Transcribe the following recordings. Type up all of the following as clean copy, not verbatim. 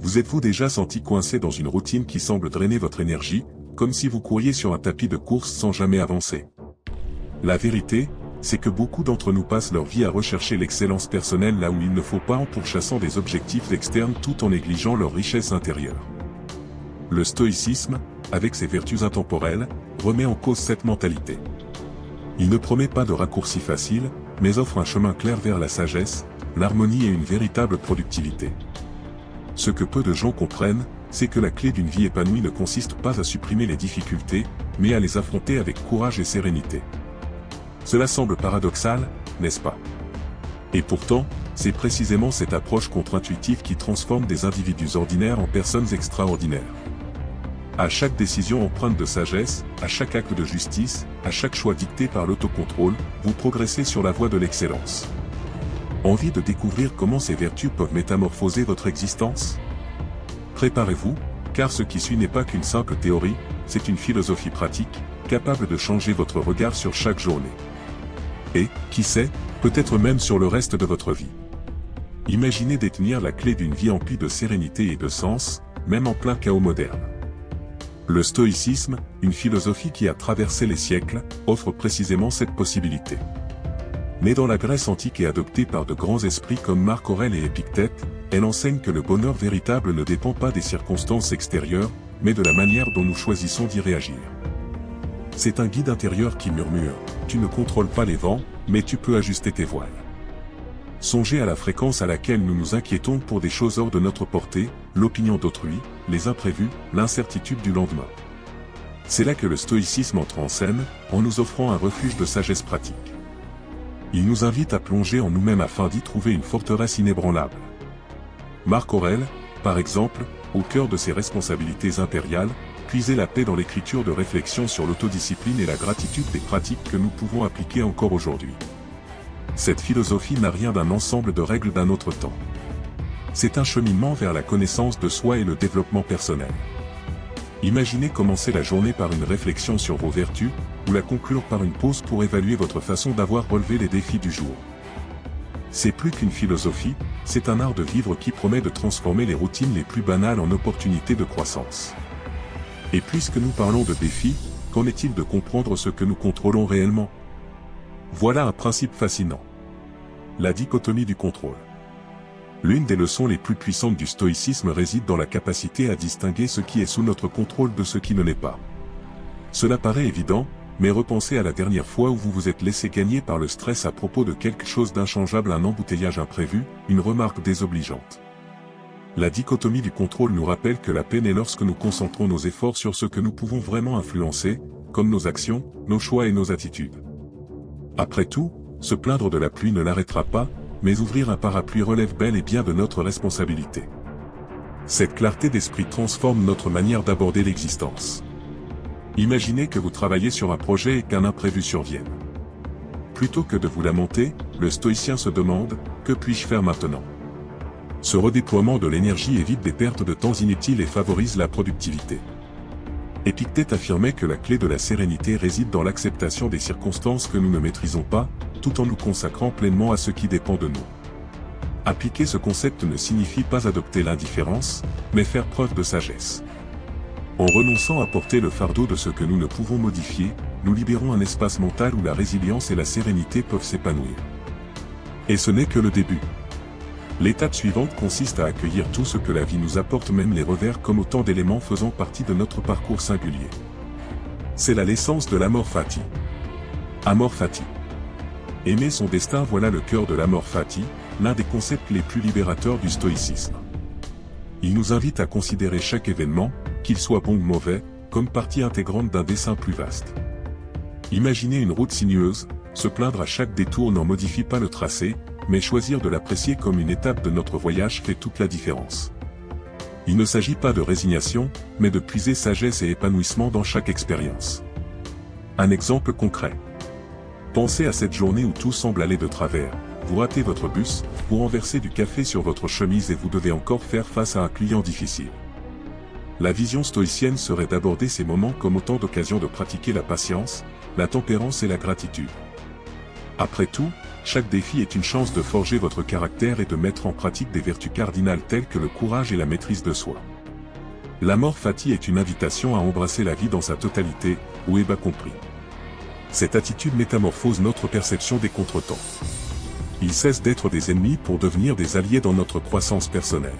Vous êtes-vous déjà senti coincé dans une routine qui semble drainer votre énergie, comme si vous couriez sur un tapis de course sans jamais avancer? La vérité, c'est que beaucoup d'entre nous passent leur vie à rechercher l'excellence personnelle là où il ne faut pas, en pourchassant des objectifs externes tout en négligeant leur richesse intérieure. Le stoïcisme, avec ses vertus intemporelles, remet en cause cette mentalité. Il ne promet pas de raccourci facile, mais offre un chemin clair vers la sagesse, l'harmonie et une véritable productivité. Ce que peu de gens comprennent, c'est que la clé d'une vie épanouie ne consiste pas à supprimer les difficultés, mais à les affronter avec courage et sérénité. Cela semble paradoxal, n'est-ce pas? Et pourtant, c'est précisément cette approche contre-intuitive qui transforme des individus ordinaires en personnes extraordinaires. À chaque décision empreinte de sagesse, à chaque acte de justice, à chaque choix dicté par l'autocontrôle, vous progressez sur la voie de l'excellence. Envie de découvrir comment ces vertus peuvent métamorphoser votre existence? Préparez-vous, car ce qui suit n'est pas qu'une simple théorie, c'est une philosophie pratique, capable de changer votre regard sur chaque journée. Et, qui sait, peut-être même sur le reste de votre vie. Imaginez détenir la clé d'une vie emplie de sérénité et de sens, même en plein chaos moderne. Le stoïcisme, une philosophie qui a traversé les siècles, offre précisément cette possibilité. Née dans la Grèce antique et adoptée par de grands esprits comme Marc Aurèle et Épictète, elle enseigne que le bonheur véritable ne dépend pas des circonstances extérieures, mais de la manière dont nous choisissons d'y réagir. C'est un guide intérieur qui murmure « Tu ne contrôles pas les vents, mais tu peux ajuster tes voiles ». Songez à la fréquence à laquelle nous nous inquiétons pour des choses hors de notre portée, l'opinion d'autrui, les imprévus, l'incertitude du lendemain. C'est là que le stoïcisme entre en scène, en nous offrant un refuge de sagesse pratique. Il nous invite à plonger en nous-mêmes afin d'y trouver une forteresse inébranlable. Marc Aurèle, par exemple, au cœur de ses responsabilités impériales, puisait la paix dans l'écriture de réflexion sur l'autodiscipline et la gratitude des pratiques que nous pouvons appliquer encore aujourd'hui. Cette philosophie n'a rien d'un ensemble de règles d'un autre temps. C'est un cheminement vers la connaissance de soi et le développement personnel. Imaginez commencer la journée par une réflexion sur vos vertus, ou la conclure par une pause pour évaluer votre façon d'avoir relevé les défis du jour. C'est plus qu'une philosophie, c'est un art de vivre qui promet de transformer les routines les plus banales en opportunités de croissance. Et puisque nous parlons de défis, qu'en est-il de comprendre ce que nous contrôlons réellement? Voilà un principe fascinant. La dichotomie du contrôle. L'une des leçons les plus puissantes du stoïcisme réside dans la capacité à distinguer ce qui est sous notre contrôle de ce qui ne l'est pas. Cela paraît évident, mais repensez à la dernière fois où vous vous êtes laissé gagner par le stress à propos de quelque chose d'inchangeable, un embouteillage imprévu, une remarque désobligeante. La dichotomie du contrôle nous rappelle que la paix naît lorsque nous concentrons nos efforts sur ce que nous pouvons vraiment influencer, comme nos actions, nos choix et nos attitudes. Après tout, se plaindre de la pluie ne l'arrêtera pas, mais ouvrir un parapluie relève bel et bien de notre responsabilité. Cette clarté d'esprit transforme notre manière d'aborder l'existence. Imaginez que vous travaillez sur un projet et qu'un imprévu survienne. Plutôt que de vous lamenter, le stoïcien se demande « Que puis-je faire maintenant ?» Ce redéploiement de l'énergie évite des pertes de temps inutiles et favorise la productivité. Épictète affirmait que la clé de la sérénité réside dans l'acceptation des circonstances que nous ne maîtrisons pas, tout en nous consacrant pleinement à ce qui dépend de nous. Appliquer ce concept ne signifie pas adopter l'indifférence, mais faire preuve de sagesse. En renonçant à porter le fardeau de ce que nous ne pouvons modifier, nous libérons un espace mental où la résilience et la sérénité peuvent s'épanouir. Et ce n'est que le début. L'étape suivante consiste à accueillir tout ce que la vie nous apporte, même les revers, comme autant d'éléments faisant partie de notre parcours singulier. C'est là l'essence de l'amor fati. Amor fati. Aimer son destin, voilà le cœur de l'amor fati, l'un des concepts les plus libérateurs du stoïcisme. Il nous invite à considérer chaque événement, qu'il soit bon ou mauvais, comme partie intégrante d'un dessin plus vaste. Imaginez une route sinueuse, se plaindre à chaque détour n'en modifie pas le tracé, mais choisir de l'apprécier comme une étape de notre voyage fait toute la différence. Il ne s'agit pas de résignation, mais de puiser sagesse et épanouissement dans chaque expérience. Un exemple concret. Pensez à cette journée où tout semble aller de travers, vous ratez votre bus, vous renversez du café sur votre chemise et vous devez encore faire face à un client difficile. La vision stoïcienne serait d'aborder ces moments comme autant d'occasions de pratiquer la patience, la tempérance et la gratitude. Après tout, chaque défi est une chance de forger votre caractère et de mettre en pratique des vertus cardinales telles que le courage et la maîtrise de soi. L'amor fati est une invitation à embrasser la vie dans sa totalité, ou bas compris. Cette attitude métamorphose notre perception des contretemps. Ils cessent d'être des ennemis pour devenir des alliés dans notre croissance personnelle.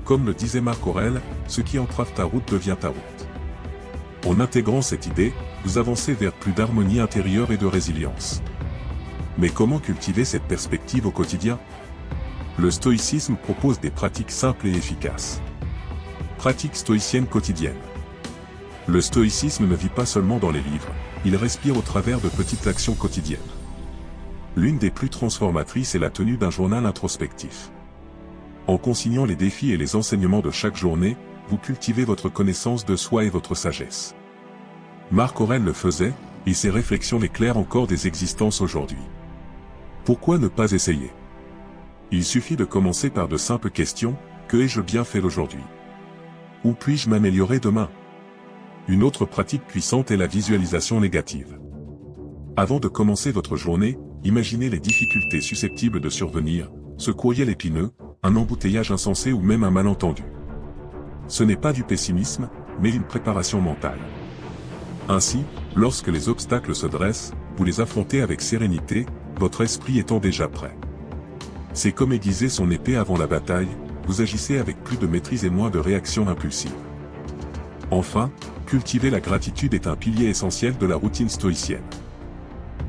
Comme le disait Marc Aurèle, ce qui entrave ta route devient ta route. En intégrant cette idée, vous avancez vers plus d'harmonie intérieure et de résilience. Mais comment cultiver cette perspective au quotidien? Le stoïcisme propose des pratiques simples et efficaces. Pratique stoïcienne quotidienne. Le stoïcisme ne vit pas seulement dans les livres, il respire au travers de petites actions quotidiennes. L'une des plus transformatrices est la tenue d'un journal introspectif. En consignant les défis et les enseignements de chaque journée, vous cultivez votre connaissance de soi et votre sagesse. Marc Aurèle le faisait, et ses réflexions l'éclairent encore des existences aujourd'hui. Pourquoi ne pas essayer? Il suffit de commencer par de simples questions, que ai-je bien fait aujourd'hui? Où puis-je m'améliorer demain? Une autre pratique puissante est la visualisation négative. Avant de commencer votre journée, imaginez les difficultés susceptibles de survenir, ce courriel épineux, un embouteillage insensé ou même un malentendu. Ce n'est pas du pessimisme, mais une préparation mentale. Ainsi, lorsque les obstacles se dressent, vous les affrontez avec sérénité, votre esprit étant déjà prêt. C'est comme aiguiser son épée avant la bataille, vous agissez avec plus de maîtrise et moins de réaction impulsive. Enfin, cultiver la gratitude est un pilier essentiel de la routine stoïcienne.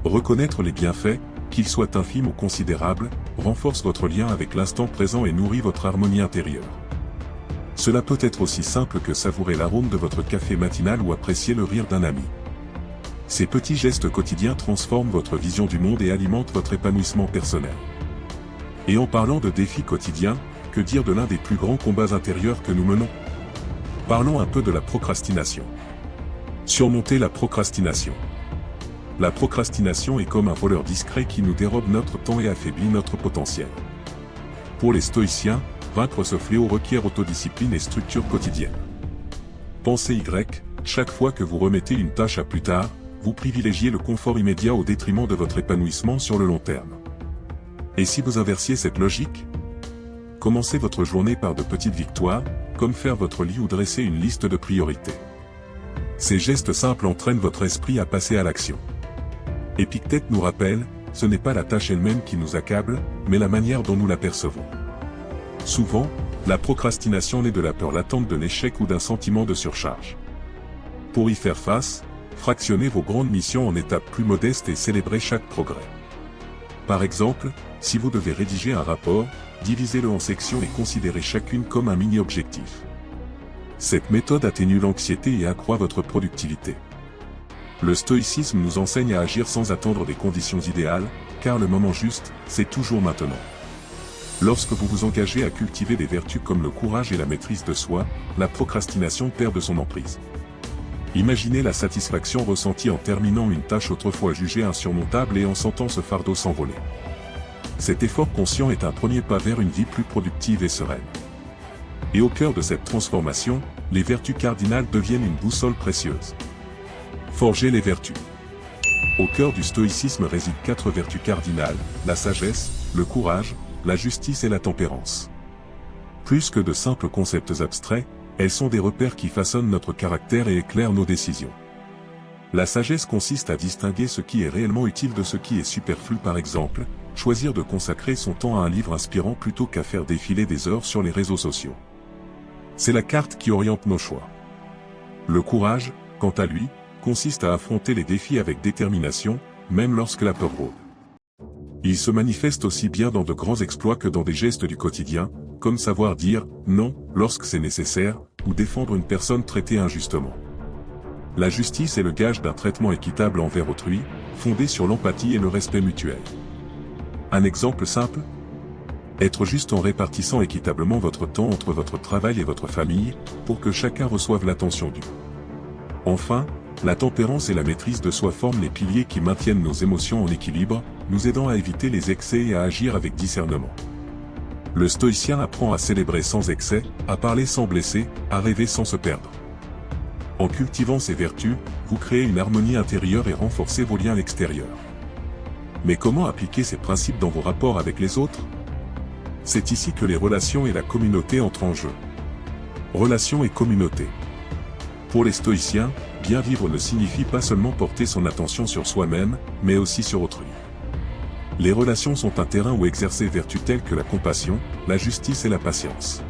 Reconnaître les bienfaits, qu'ils soient infimes ou considérables, renforce votre lien avec l'instant présent et nourrit votre harmonie intérieure. Cela peut être aussi simple que savourer l'arôme de votre café matinal ou apprécier le rire d'un ami. Ces petits gestes quotidiens transforment votre vision du monde et alimentent votre épanouissement personnel. Et en parlant de défis quotidiens, que dire de l'un des plus grands combats intérieurs que nous menons? Parlons un peu de la procrastination. Surmonter la procrastination. La procrastination est comme un voleur discret qui nous dérobe notre temps et affaiblit notre potentiel. Pour les stoïciens, vaincre ce fléau requiert autodiscipline et structure quotidienne. Pensez Y, chaque fois que vous remettez une tâche à plus tard, vous privilégiez le confort immédiat au détriment de votre épanouissement sur le long terme. Et si vous inversiez cette logique? Commencez votre journée par de petites victoires, comme faire votre lit ou dresser une liste de priorités. Ces gestes simples entraînent votre esprit à passer à l'action. Épictète nous rappelle, ce n'est pas la tâche elle-même qui nous accable, mais la manière dont nous la percevons. Souvent, la procrastination naît de la peur latente de l'échec ou d'un sentiment de surcharge. Pour y faire face, fractionnez vos grandes missions en étapes plus modestes et célébrez chaque progrès. Par exemple, si vous devez rédiger un rapport, divisez-le en sections et considérez chacune comme un mini-objectif. Cette méthode atténue l'anxiété et accroît votre productivité. Le stoïcisme nous enseigne à agir sans attendre des conditions idéales, car le moment juste, c'est toujours maintenant. Lorsque vous vous engagez à cultiver des vertus comme le courage et la maîtrise de soi, la procrastination perd de son emprise. Imaginez la satisfaction ressentie en terminant une tâche autrefois jugée insurmontable et en sentant ce fardeau s'envoler. Cet effort conscient est un premier pas vers une vie plus productive et sereine. Et au cœur de cette transformation, les vertus cardinales deviennent une boussole précieuse. Forger les vertus. Au cœur du stoïcisme résident 4 vertus cardinales, la sagesse, le courage, la justice et la tempérance. Plus que de simples concepts abstraits, elles sont des repères qui façonnent notre caractère et éclairent nos décisions. La sagesse consiste à distinguer ce qui est réellement utile de ce qui est superflu. Par exemple, choisir de consacrer son temps à un livre inspirant plutôt qu'à faire défiler des heures sur les réseaux sociaux. C'est la carte qui oriente nos choix. Le courage, quant à lui, consiste à affronter les défis avec détermination, même lorsque la peur rôde. Il se manifeste aussi bien dans de grands exploits que dans des gestes du quotidien, comme savoir dire « non » lorsque c'est nécessaire, ou défendre une personne traitée injustement. La justice est le gage d'un traitement équitable envers autrui, fondé sur l'empathie et le respect mutuel. Un exemple simple? Être juste en répartissant équitablement votre temps entre votre travail et votre famille, pour que chacun reçoive l'attention due. Enfin, la tempérance et la maîtrise de soi forment les piliers qui maintiennent nos émotions en équilibre, nous aidant à éviter les excès et à agir avec discernement. Le stoïcien apprend à célébrer sans excès, à parler sans blesser, à rêver sans se perdre. En cultivant ces vertus, vous créez une harmonie intérieure et renforcez vos liens extérieurs. Mais comment appliquer ces principes dans vos rapports avec les autres? C'est ici que les relations et la communauté entrent en jeu. Relations et communauté. Pour les stoïciens, bien vivre ne signifie pas seulement porter son attention sur soi-même, mais aussi sur autrui. Les relations sont un terrain où exercer vertus telles que la compassion, la justice et la patience.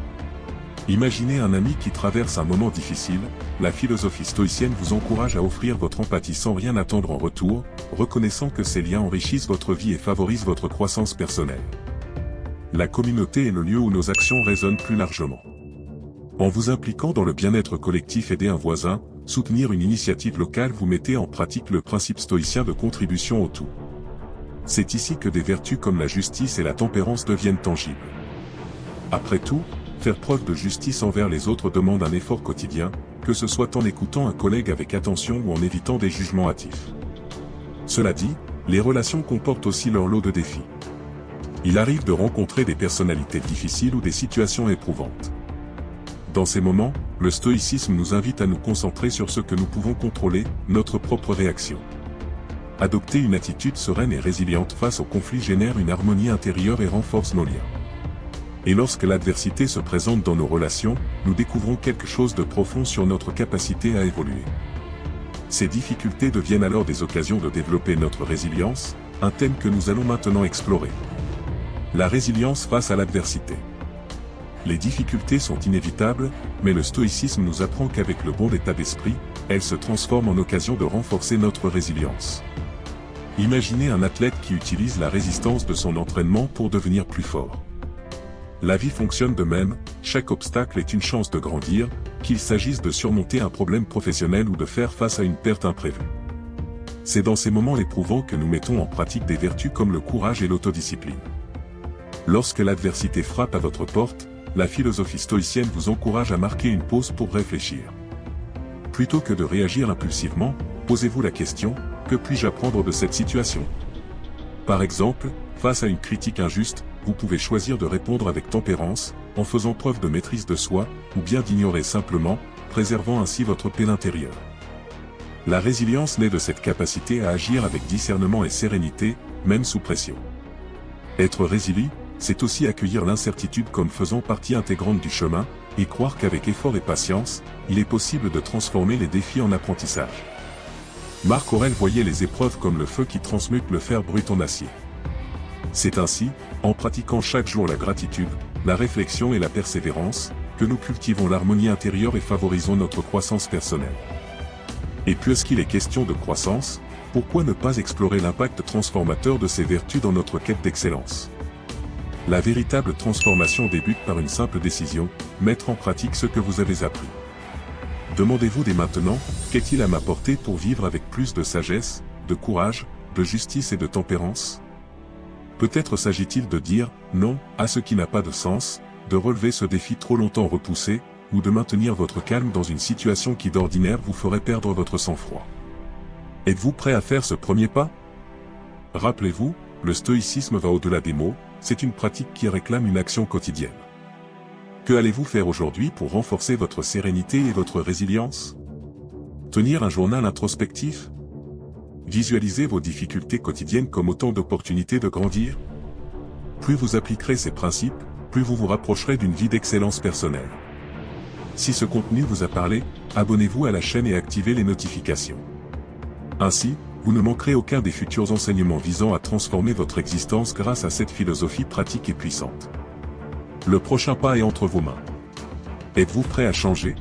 Imaginez un ami qui traverse un moment difficile, la philosophie stoïcienne vous encourage à offrir votre empathie sans rien attendre en retour, reconnaissant que ces liens enrichissent votre vie et favorisent votre croissance personnelle. La communauté est le lieu où nos actions résonnent plus largement. En vous impliquant dans le bien-être collectif, aider un voisin, soutenir une initiative locale, vous mettez en pratique le principe stoïcien de contribution au tout. C'est ici que des vertus comme la justice et la tempérance deviennent tangibles. Après tout, faire preuve de justice envers les autres demande un effort quotidien, que ce soit en écoutant un collègue avec attention ou en évitant des jugements hâtifs. Cela dit, les relations comportent aussi leur lot de défis. Il arrive de rencontrer des personnalités difficiles ou des situations éprouvantes. Dans ces moments, le stoïcisme nous invite à nous concentrer sur ce que nous pouvons contrôler, notre propre réaction. Adopter une attitude sereine et résiliente face aux conflits génère une harmonie intérieure et renforce nos liens. Et lorsque l'adversité se présente dans nos relations, nous découvrons quelque chose de profond sur notre capacité à évoluer. Ces difficultés deviennent alors des occasions de développer notre résilience, un thème que nous allons maintenant explorer. La résilience face à l'adversité. Les difficultés sont inévitables, mais le stoïcisme nous apprend qu'avec le bon état d'esprit, elles se transforment en occasion de renforcer notre résilience. Imaginez un athlète qui utilise la résistance de son entraînement pour devenir plus fort. La vie fonctionne de même, chaque obstacle est une chance de grandir, qu'il s'agisse de surmonter un problème professionnel ou de faire face à une perte imprévue. C'est dans ces moments éprouvants que nous mettons en pratique des vertus comme le courage et l'autodiscipline. Lorsque l'adversité frappe à votre porte, la philosophie stoïcienne vous encourage à marquer une pause pour réfléchir. Plutôt que de réagir impulsivement, posez-vous la question, que puis-je apprendre de cette situation? Par exemple, face à une critique injuste, vous pouvez choisir de répondre avec tempérance, en faisant preuve de maîtrise de soi, ou bien d'ignorer simplement, préservant ainsi votre paix intérieure. La résilience naît de cette capacité à agir avec discernement et sérénité, même sous pression. Être résili, c'est aussi accueillir l'incertitude comme faisant partie intégrante du chemin, et croire qu'avec effort et patience, il est possible de transformer les défis en apprentissage. Marc Aurèle voyait les épreuves comme le feu qui transmute le fer brut en acier. C'est ainsi, en pratiquant chaque jour la gratitude, la réflexion et la persévérance, que nous cultivons l'harmonie intérieure et favorisons notre croissance personnelle. Et puisqu'il est question de croissance, pourquoi ne pas explorer l'impact transformateur de ces vertus dans notre quête d'excellence? La véritable transformation débute par une simple décision, mettre en pratique ce que vous avez appris. Demandez-vous dès maintenant, qu'est-il à m'apporter pour vivre avec plus de sagesse, de courage, de justice et de tempérance? Peut-être s'agit-il de dire non à ce qui n'a pas de sens, de relever ce défi trop longtemps repoussé, ou de maintenir votre calme dans une situation qui d'ordinaire vous ferait perdre votre sang-froid. Êtes-vous prêt à faire ce premier pas? Rappelez-vous, le stoïcisme va au-delà des mots, c'est une pratique qui réclame une action quotidienne. Que allez-vous faire aujourd'hui pour renforcer votre sérénité et votre résilience? Tenir un journal introspectif? Visualisez vos difficultés quotidiennes comme autant d'opportunités de grandir? Plus vous appliquerez ces principes, plus vous vous rapprocherez d'une vie d'excellence personnelle. Si ce contenu vous a parlé, abonnez-vous à la chaîne et activez les notifications. Ainsi, vous ne manquerez aucun des futurs enseignements visant à transformer votre existence grâce à cette philosophie pratique et puissante. Le prochain pas est entre vos mains. Êtes-vous prêt à changer?